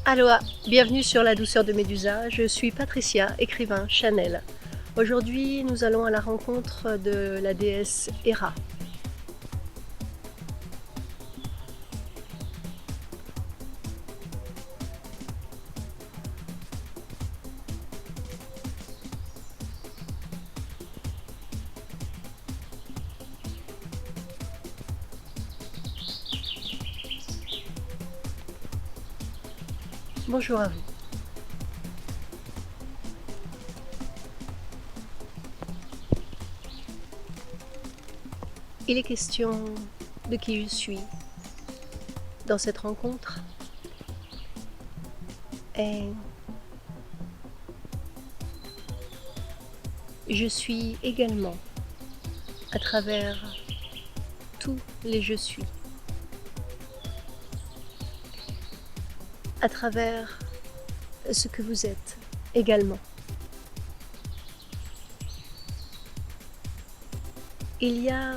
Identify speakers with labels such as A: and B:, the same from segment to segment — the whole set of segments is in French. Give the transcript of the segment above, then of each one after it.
A: Aloha, bienvenue sur La douceur de Médusa, je suis Patricia, écrivain Chanel. Aujourd'hui, nous allons à la rencontre de la déesse Héra. Bonjour à vous. Il est question de qui je suis dans cette rencontre et je suis également à travers tous les je suis, à travers ce que vous êtes également. Il y a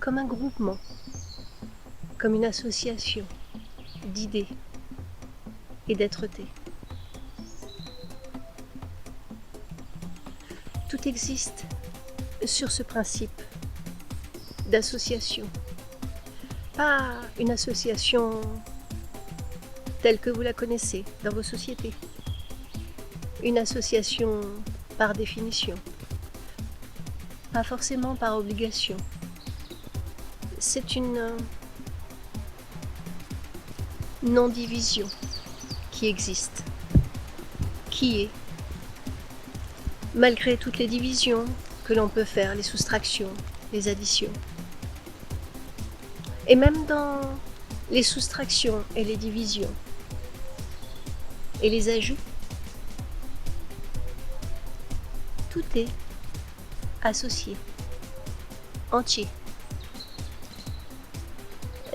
A: comme un groupement, comme une association d'idées et d'être-té. Tout existe sur ce principe d'association. Pas une association telle que vous la connaissez dans vos sociétés. Une association par définition. Pas forcément par obligation. C'est une non-division qui existe, qui est, malgré toutes les divisions que l'on peut faire, les soustractions, les additions. Et même dans les soustractions et les divisions et les ajouts, tout est associé, entier.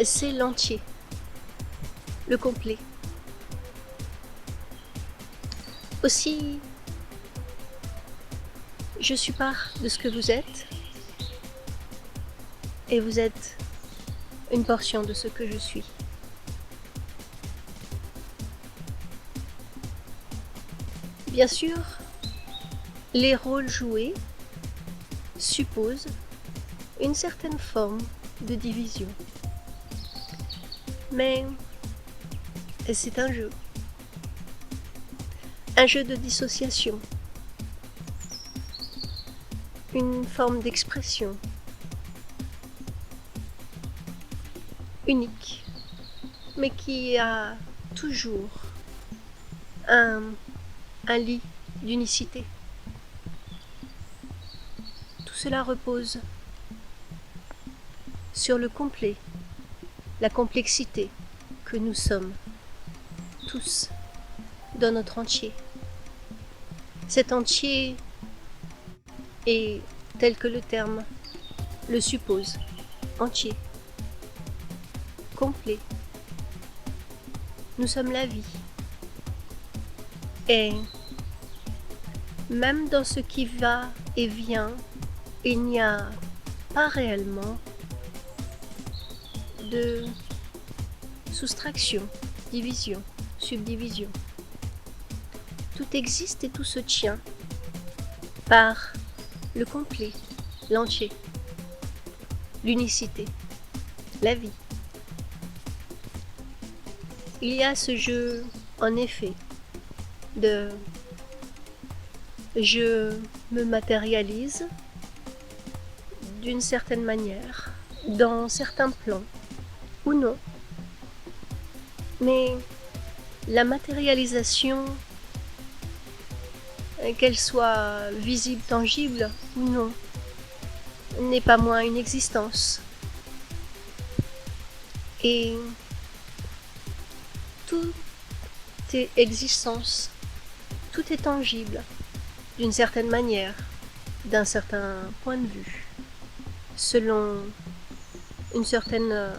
A: C'est l'entier, le complet. Aussi, je suis part de ce que vous êtes, et vous êtes une portion de ce que je suis. Bien sûr, les rôles joués supposent une certaine forme de division. Mais c'est un jeu de dissociation, une forme d'expression unique, mais qui a toujours un lit d'unicité. Tout cela repose sur le complet, la complexité que nous sommes tous dans notre entier. Cet entier est tel que le terme le suppose, entier, complet. Nous sommes la vie. Et même dans ce qui va et vient, il n'y a pas réellement de soustraction, division, subdivision. Tout existe et tout se tient par le complet, l'entier, l'unicité, la vie. Il y a ce jeu, en effet, de je me matérialise d'une certaine manière, dans certains plans, ou non. Mais la matérialisation, qu'elle soit visible, tangible ou non, n'est pas moins une existence. Et tout est existence, tout est tangible, d'une certaine manière, d'un certain point de vue, selon une certaine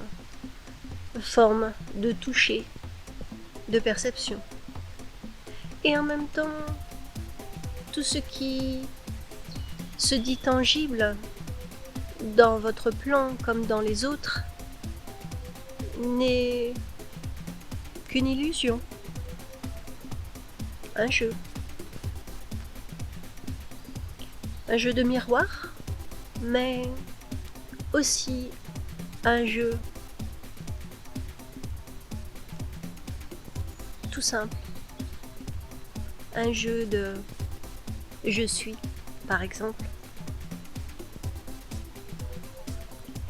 A: forme de toucher, de perception. Et en même temps, tout ce qui se dit tangible dans votre plan comme dans les autres n'est qu'une illusion, un jeu de miroir, mais aussi un jeu tout simple, un jeu de je suis, par exemple.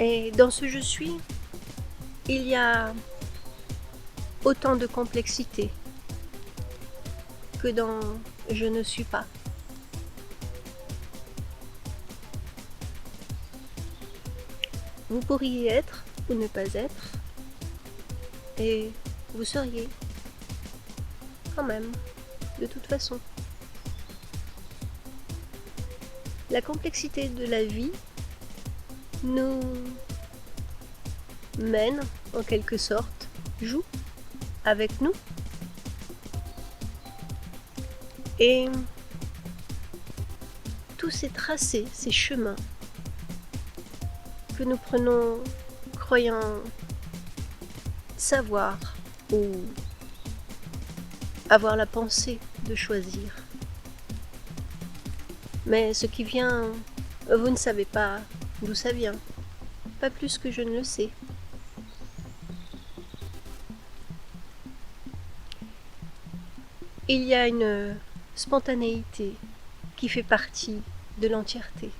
A: Et dans ce je suis, il y a autant de complexité que dans je ne suis pas. Vous pourriez être ou ne pas être, et vous seriez quand même, de toute façon. La complexité de la vie nous mène, en quelque sorte, joue avec nous. Et tous ces tracés, ces chemins que nous prenons croyant savoir ou avoir la pensée de choisir. Mais ce qui vient, vous ne savez pas d'où ça vient, pas plus que je ne le sais. Il y a une spontanéité qui fait partie de l'entièreté,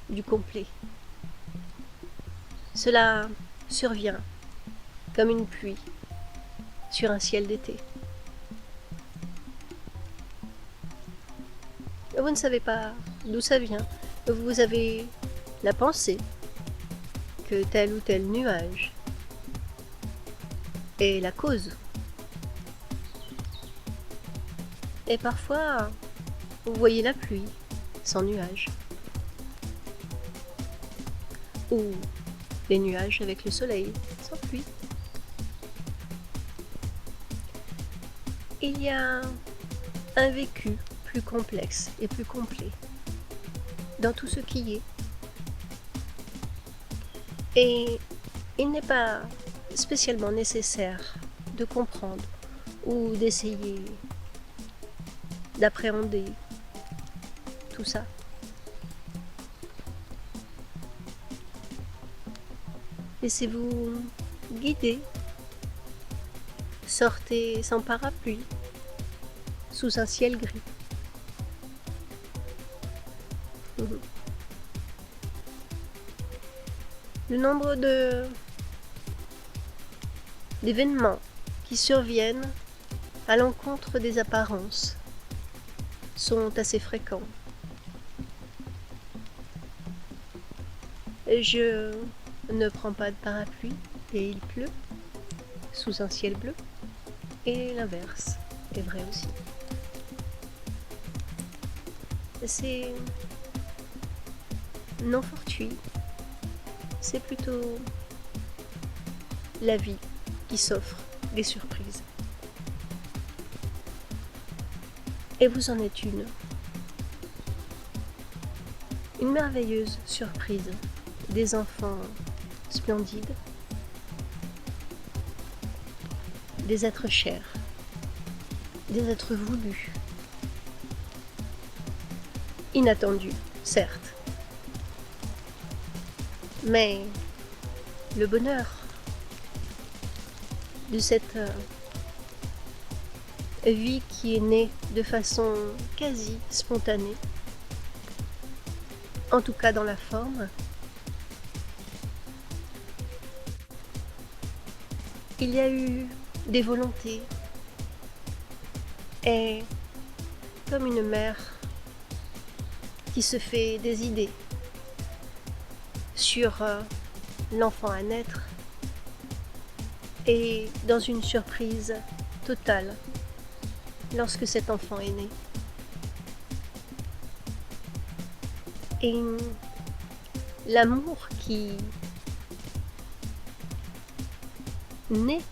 A: du complet. Cela survient comme une pluie sur un ciel d'été. Vous ne savez pas d'où ça vient. Vous avez la pensée que tel ou tel nuage est la cause. Et parfois, vous voyez la pluie sans nuage. Ou les nuages avec le soleil sans pluie. Il y a un vécu plus complexe et plus complet dans tout ce qui est. Et il n'est pas spécialement nécessaire de comprendre ou d'essayer d'appréhender tout ça. Laissez-vous guider. Sortez sans parapluie, sous un ciel gris. Le nombre d'événements qui surviennent à l'encontre des apparences sont assez fréquents. Je ne prends pas de parapluie et il pleut sous un ciel bleu, et l'inverse est vrai aussi. C'est non fortuit, c'est plutôt la vie qui s'offre des surprises. Et vous en êtes une merveilleuse surprise, des enfants splendides, des êtres chers, des êtres voulus, inattendus, certes, mais le bonheur de cette vie qui est née de façon quasi spontanée, en tout cas dans la forme, il y a eu des volontés, et comme une mère qui se fait des idées sur l'enfant à naître, et dans une surprise totale lorsque cet enfant est né. Et l'amour qui naît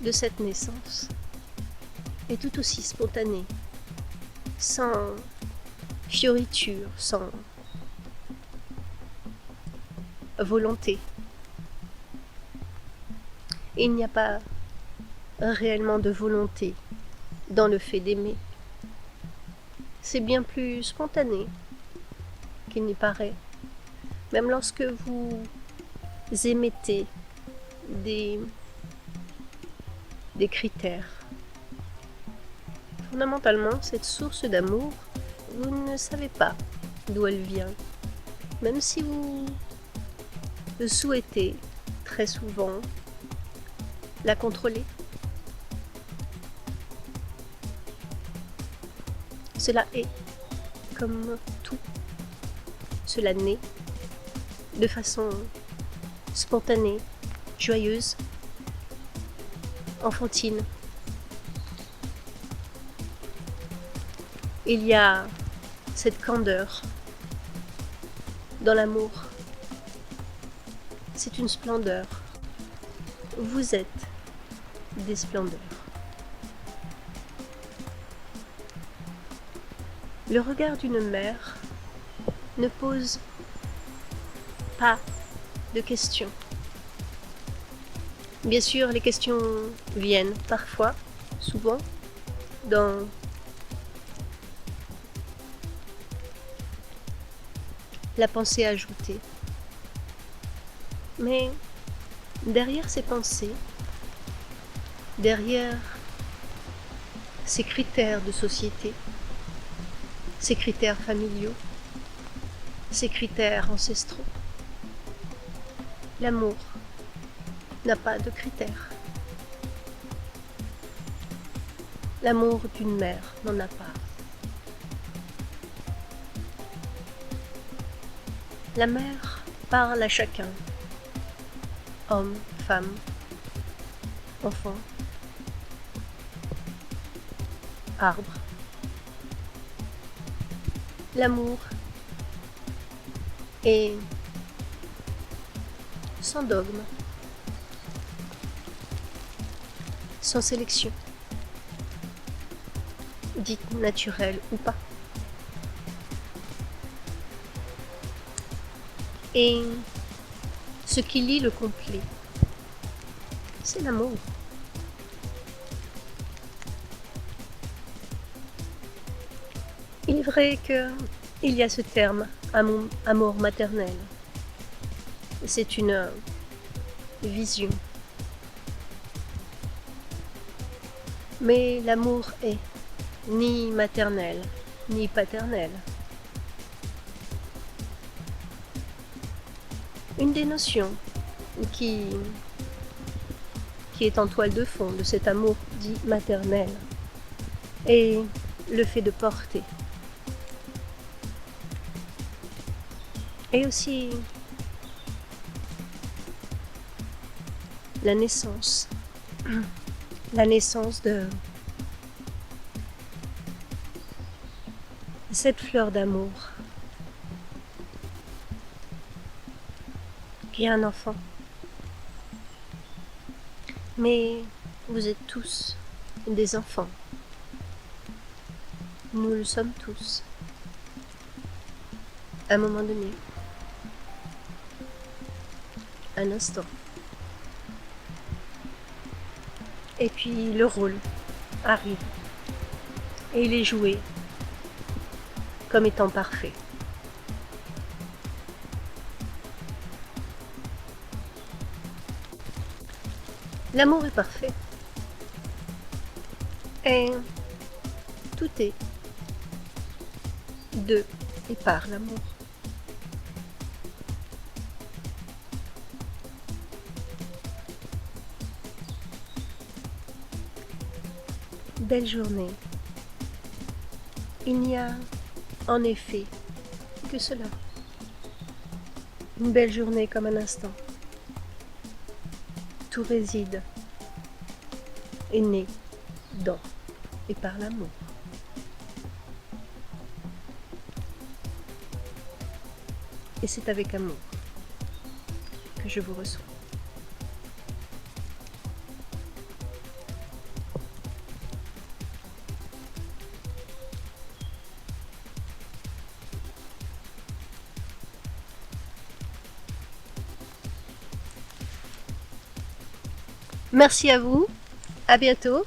A: de cette naissance est tout aussi spontané, sans fioriture, sans volonté. Il n'y a pas réellement de volonté dans le fait d'aimer. C'est bien plus spontané qu'il n'y paraît. Même lorsque vous émettez des critères. Fondamentalement, cette source d'amour, vous ne savez pas d'où elle vient. Même si vous le souhaitez très souvent la contrôler. Cela est comme tout. Cela naît de façon spontanée, joyeuse, enfantine. Il y a cette candeur dans l'amour. C'est une splendeur. Vous êtes des splendeurs. Le regard d'une mère ne pose pas de questions. Bien sûr, les questions viennent parfois, souvent, dans la pensée ajoutée. Mais derrière ces pensées, derrière ces critères de société, ces critères familiaux, ces critères ancestraux, l'amour n'a pas de critères. L'amour d'une mère n'en a pas. La mère parle à chacun, homme, femme, enfant, arbre. L'amour est sans dogme, sans sélection, dite naturelle ou pas. Et ce qui lie le complet, c'est l'amour. Il est vrai qu'il y a ce terme, amour maternel. C'est une vision. Mais l'amour est ni maternel, ni paternel. Une des notions qui est en toile de fond de cet amour dit maternel est le fait de porter. Et aussi la naissance de cette fleur d'amour qui est un enfant. Mais vous êtes tous des enfants. Nous le sommes tous. À un moment donné. Un instant. Et puis le rôle arrive. Et il est joué comme étant parfait. L'amour est parfait. Et tout est de et par l'amour. Belle journée. Il n'y a en effet que cela. Une belle journée comme un instant. Tout réside et naît dans et par l'amour. Et c'est avec amour que je vous reçois. Merci à vous À bientôt!